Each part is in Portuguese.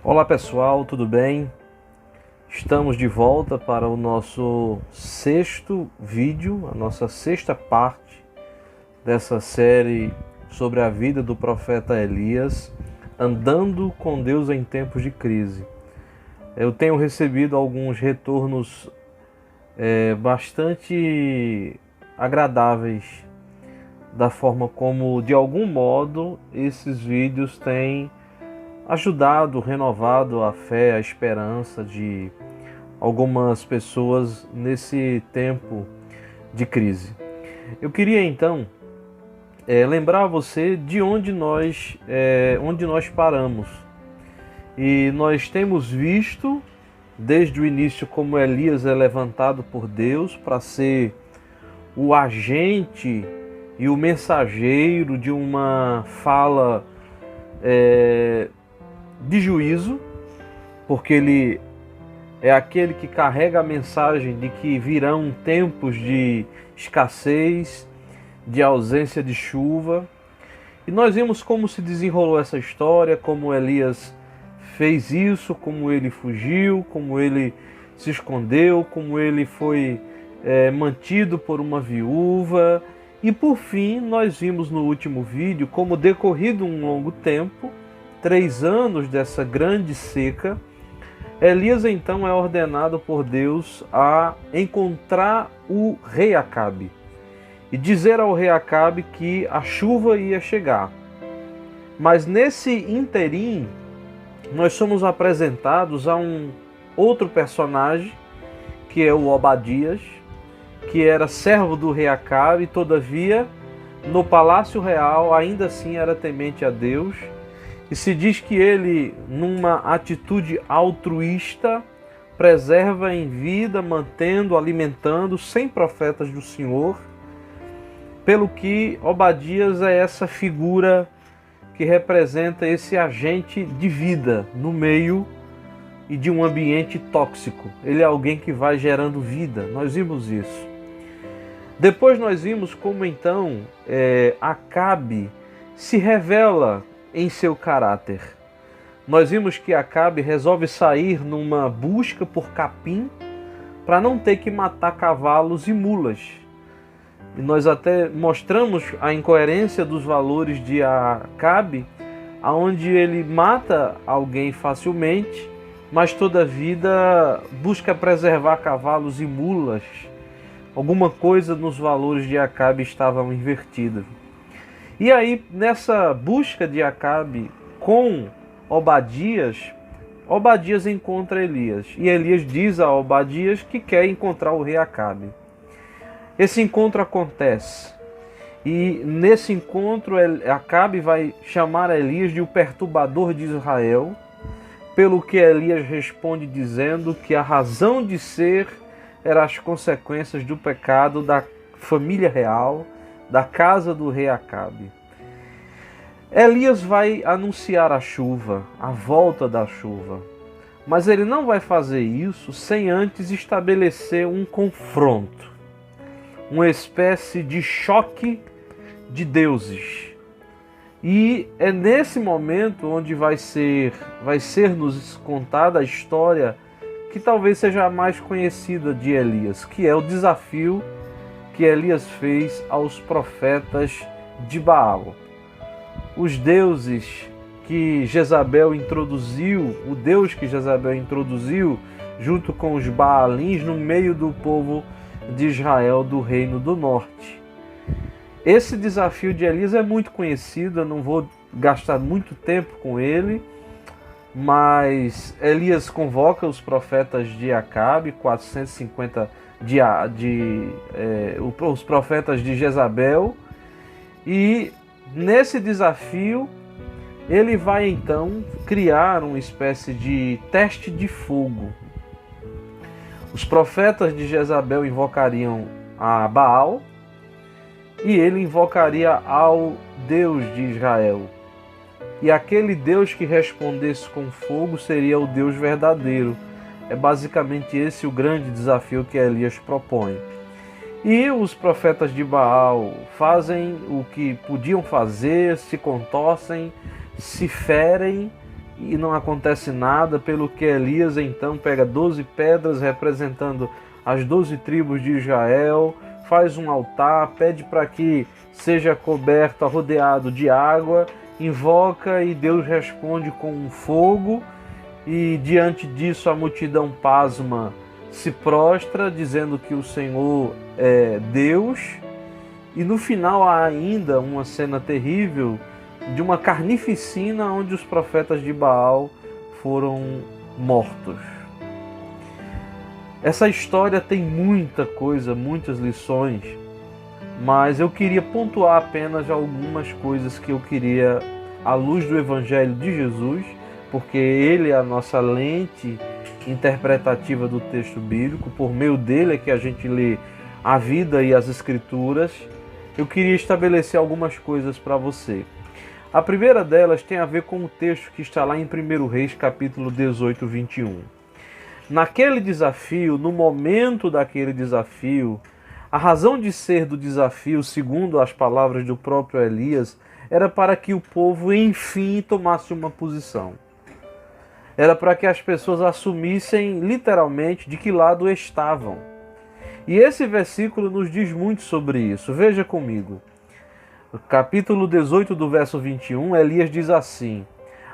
Olá pessoal, tudo bem? Estamos de volta para o nosso sexto vídeo, a nossa sexta parte dessa série sobre a vida do profeta Elias, andando com Deus em tempos de crise. Eu tenho recebido alguns retornos bastante agradáveis da forma como, de algum modo, esses vídeos têm ajudado, renovado a fé, a esperança de algumas pessoas nesse tempo de crise. Eu queria então lembrar você de onde nós paramos. E nós temos visto desde o início como Elias é levantado por Deus para ser o agente e o mensageiro de uma fala de juízo, porque ele é aquele que carrega a mensagem de que virão tempos de escassez, de ausência de chuva. E nós vimos como se desenrolou essa história, como Elias fez isso, como ele fugiu, como ele se escondeu, como ele foi mantido por uma viúva. E por fim, nós vimos no último vídeo como, decorrido um longo tempo, 3 anos dessa grande seca, Elias então é ordenado por Deus a encontrar o rei Acabe e dizer ao rei Acabe que a chuva ia chegar. Mas nesse interim, nós somos apresentados a um outro personagem, que é o Obadias, que era servo do rei Acabe, todavia, no palácio real, ainda assim era temente a Deus. E se diz que ele, numa atitude altruísta, preserva em vida, mantendo, alimentando 100 profetas do Senhor, pelo que Obadias é essa figura que representa esse agente de vida no meio e de um ambiente tóxico. Ele é alguém que vai gerando vida, nós vimos isso. Depois nós vimos como então Acabe se revela em seu caráter. Nós vimos que Acabe resolve sair numa busca por capim para não ter que matar cavalos e mulas. E nós até mostramos a incoerência dos valores de Acabe, onde ele mata alguém facilmente, mas toda a vida busca preservar cavalos e mulas. Alguma coisa nos valores de Acabe estava invertida. E aí, nessa busca de Acabe com Obadias, Obadias encontra Elias. E Elias diz a Obadias que quer encontrar o rei Acabe. Esse encontro acontece. E nesse encontro, Acabe vai chamar Elias de o perturbador de Israel, pelo que Elias responde dizendo que a razão de ser eram as consequências do pecado da família real, da casa do rei Acabe. Elias vai anunciar a chuva, a volta da chuva, mas ele não vai fazer isso sem antes estabelecer um confronto, uma espécie de choque de deuses. E é nesse momento onde vai ser nos contada a história que talvez seja a mais conhecida de Elias, que é o desafio que Elias fez aos profetas de Baal. Os deuses que Jezabel introduziu, o Deus que Jezabel introduziu junto com os Baalins no meio do povo de Israel do Reino do Norte. Esse desafio de Elias é muito conhecido, eu não vou gastar muito tempo com ele, mas Elias convoca os profetas de Acabe, 450 os profetas de Jezabel, e nesse desafio ele vai então criar uma espécie de teste de fogo. Os profetas de Jezabel invocariam a Baal e ele invocaria ao Deus de Israel. E aquele Deus que respondesse com fogo seria o Deus verdadeiro. É basicamente esse o grande desafio que Elias propõe. E os profetas de Baal fazem o que podiam fazer, se contorcem, se ferem e não acontece nada, pelo que Elias então pega 12 pedras representando as 12 tribos de Israel, faz um altar, pede para que seja coberto, rodeado de água, invoca e Deus responde com um fogo, e diante disso a multidão pasma se prostra, dizendo que o Senhor é Deus, e no final há ainda uma cena terrível de uma carnificina onde os profetas de Baal foram mortos. Essa história tem muita coisa, muitas lições, mas eu queria pontuar apenas algumas coisas que eu queria, à luz do Evangelho de Jesus, porque ele é a nossa lente interpretativa do texto bíblico, por meio dele é que a gente lê a vida e as Escrituras. Eu queria estabelecer algumas coisas para você. A primeira delas tem a ver com o texto que está lá em 1 Reis, capítulo 18, 21. Naquele desafio, no momento daquele desafio, a razão de ser do desafio, segundo as palavras do próprio Elias, era para que o povo, enfim, tomasse uma posição. Era para que as pessoas assumissem, literalmente, de que lado estavam. E esse versículo nos diz muito sobre isso. Veja comigo. No capítulo 18, do verso 21, Elias diz assim: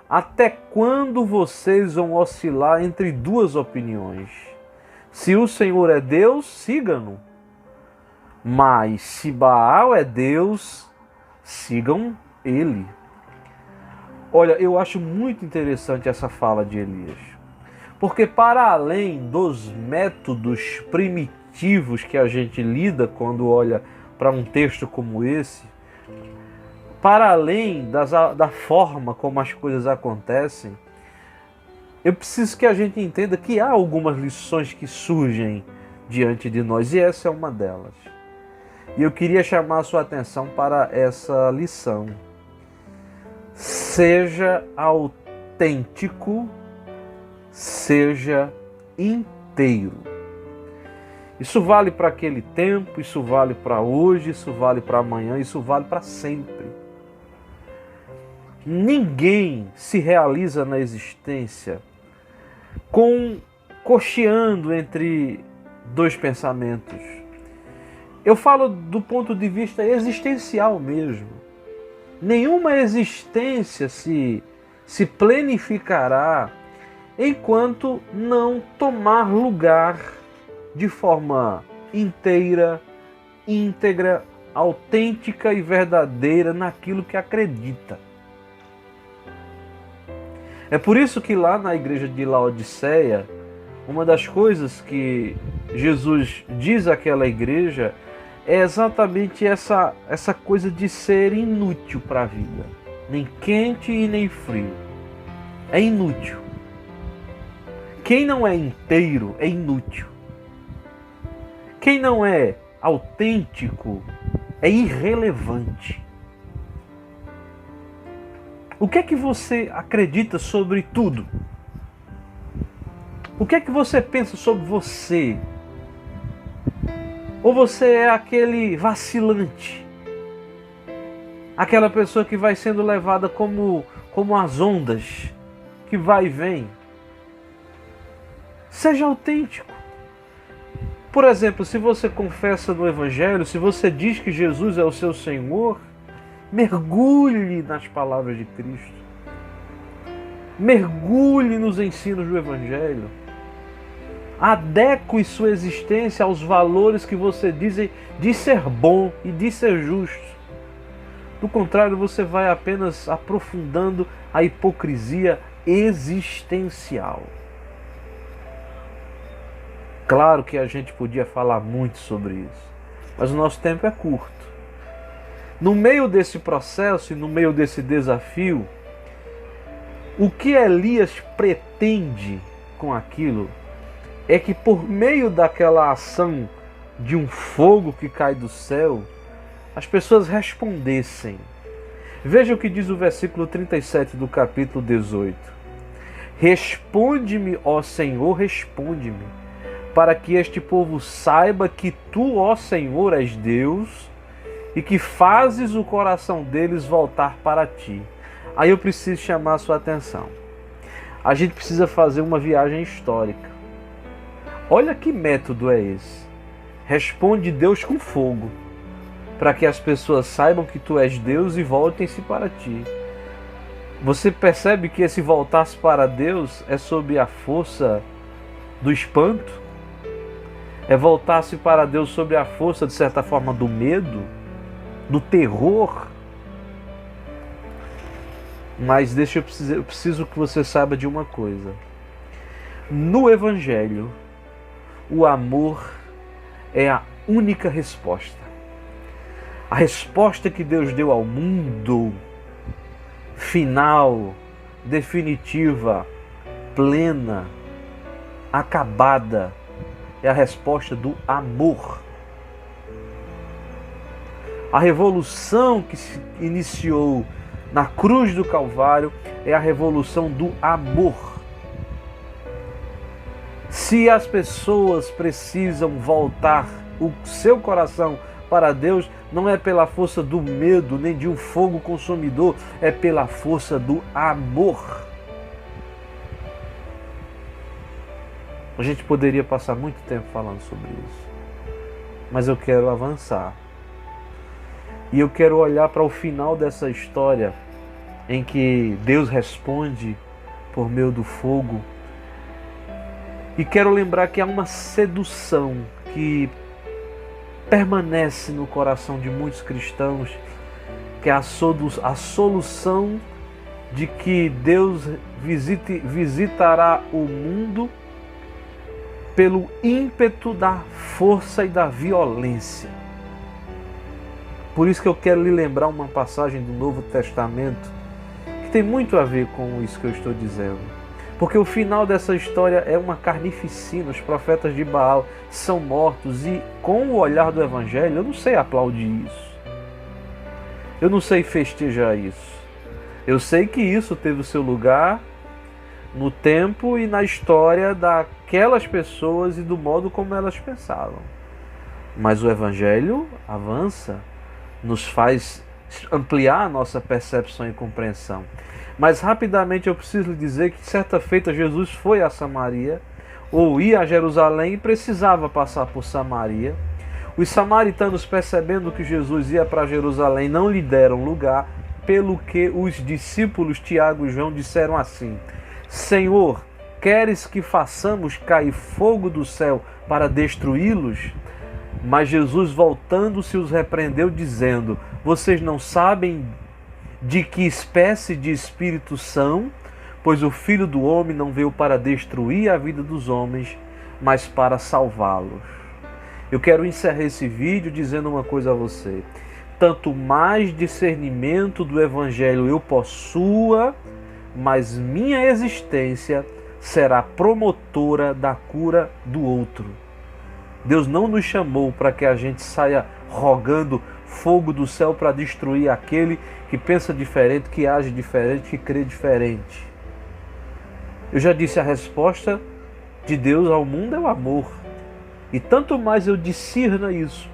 até quando vocês vão oscilar entre duas opiniões? Se o Senhor é Deus, sigam-no. Mas se Baal é Deus, sigam ele. Olha, eu acho muito interessante essa fala de Elias. Porque para além dos métodos primitivos que a gente lida quando olha para um texto como esse, para além da forma como as coisas acontecem, eu preciso que a gente entenda que há algumas lições que surgem diante de nós, e essa é uma delas. E eu queria chamar a sua atenção para essa lição. Seja autêntico, seja inteiro. Isso vale para aquele tempo, isso vale para hoje, isso vale para amanhã, isso vale para sempre. Ninguém se realiza na existência cocheando entre dois pensamentos. Eu falo do ponto de vista existencial mesmo. Nenhuma existência se planificará enquanto não tomar lugar de forma inteira, íntegra, autêntica e verdadeira naquilo que acredita. É por isso que lá na igreja de Laodiceia, uma das coisas que Jesus diz àquela igreja é exatamente essa coisa de ser inútil para a vida. Nem quente e nem frio. É inútil. Quem não é inteiro é inútil. Quem não é autêntico é irrelevante. O que é que você acredita sobre tudo? O que é que você pensa sobre você? Ou você é aquele vacilante? Aquela pessoa que vai sendo levada como as ondas, que vai e vem? Seja autêntico. Por exemplo, se você confessa no Evangelho, se você diz que Jesus é o seu Senhor, mergulhe nas palavras de Cristo. Mergulhe nos ensinos do Evangelho. Adeque sua existência aos valores que você diz ser bom e diz ser justo. Do contrário, você vai apenas aprofundando a hipocrisia existencial. Claro que a gente podia falar muito sobre isso, mas o nosso tempo é curto. No meio desse processo e no meio desse desafio, o que Elias pretende com aquilo é que por meio daquela ação de um fogo que cai do céu, as pessoas respondessem. Veja o que diz o versículo 37 do capítulo 18. Responde-me, ó Senhor, responde-me, para que este povo saiba que tu, ó Senhor, és Deus, e que fazes o coração deles voltar para ti. Aí eu preciso chamar a sua atenção. a gente precisa fazer uma viagem histórica. Olha que método é esse. Responde Deus com fogo, para que as pessoas saibam que tu és Deus e voltem-se para ti. Você percebe que esse voltar-se para Deus é sob a força do espanto? É voltar-se para Deus sob a força, de certa forma, do medo, do terror? Mas eu preciso que você saiba de uma coisa. No Evangelho, o amor é a única resposta. A resposta que Deus deu ao mundo, final, definitiva, plena, acabada, é a resposta do amor. A revolução que se iniciou na cruz do Calvário é a revolução do amor. Se as pessoas precisam voltar o seu coração para Deus, não é pela força do medo, nem de um fogo consumidor, é pela força do amor. A gente poderia passar muito tempo falando sobre isso, mas eu quero avançar. E eu quero olhar para o final dessa história, em que Deus responde por meio do fogo. E quero lembrar que há uma sedução que permanece no coração de muitos cristãos, que é a solução de que Deus visitará o mundo pelo ímpeto da força e da violência. Por isso que eu quero lhe lembrar uma passagem do Novo Testamento que tem muito a ver com isso que eu estou dizendo. Porque o final dessa história é uma carnificina. Os profetas de Baal são mortos e, com o olhar do Evangelho, eu não sei aplaudir isso. Eu não sei festejar isso. Eu sei que isso teve o seu lugar no tempo e na história daquelas pessoas e do modo como elas pensavam. Mas o Evangelho avança, nos faz ampliar a nossa percepção e compreensão. Mas rapidamente eu preciso lhe dizer que certa feita Jesus foi a Samaria, ou ia a Jerusalém e precisava passar por Samaria. Os samaritanos, percebendo que Jesus ia para Jerusalém, não lhe deram lugar, pelo que os discípulos Tiago e João disseram assim: Senhor, queres que façamos cair fogo do céu para destruí-los? Mas Jesus, voltando-se, os repreendeu, dizendo: vocês não sabem de que espécie de espírito são? Pois o Filho do Homem não veio para destruir a vida dos homens, mas para salvá-los. Eu quero encerrar esse vídeo dizendo uma coisa a você. Tanto mais discernimento do Evangelho eu possua, mas minha existência será promotora da cura do outro. Deus não nos chamou para que a gente saia rogando fogo do céu para destruir aquele que pensa diferente, que age diferente, que crê diferente. Eu já disse, a resposta de Deus ao mundo é o amor. E tanto mais eu discirna isso,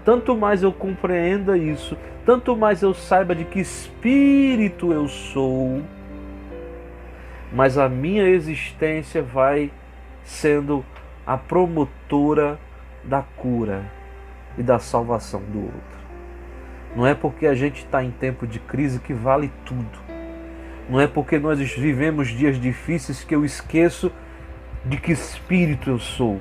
tanto mais eu compreenda isso, tanto mais eu saiba de que espírito eu sou, mas a minha existência vai sendo a promotora da cura e da salvação do outro. Não é porque a gente está em tempo de crise que vale tudo. Não é porque nós vivemos dias difíceis que eu esqueço de que espírito eu sou,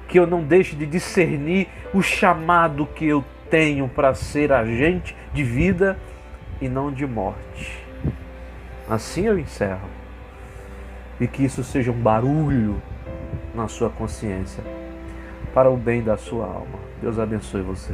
que eu não deixe de discernir o chamado que eu tenho para ser agente de vida e não de morte. Assim eu encerro. E que isso seja um barulho na sua consciência, para o bem da sua alma. Deus abençoe você.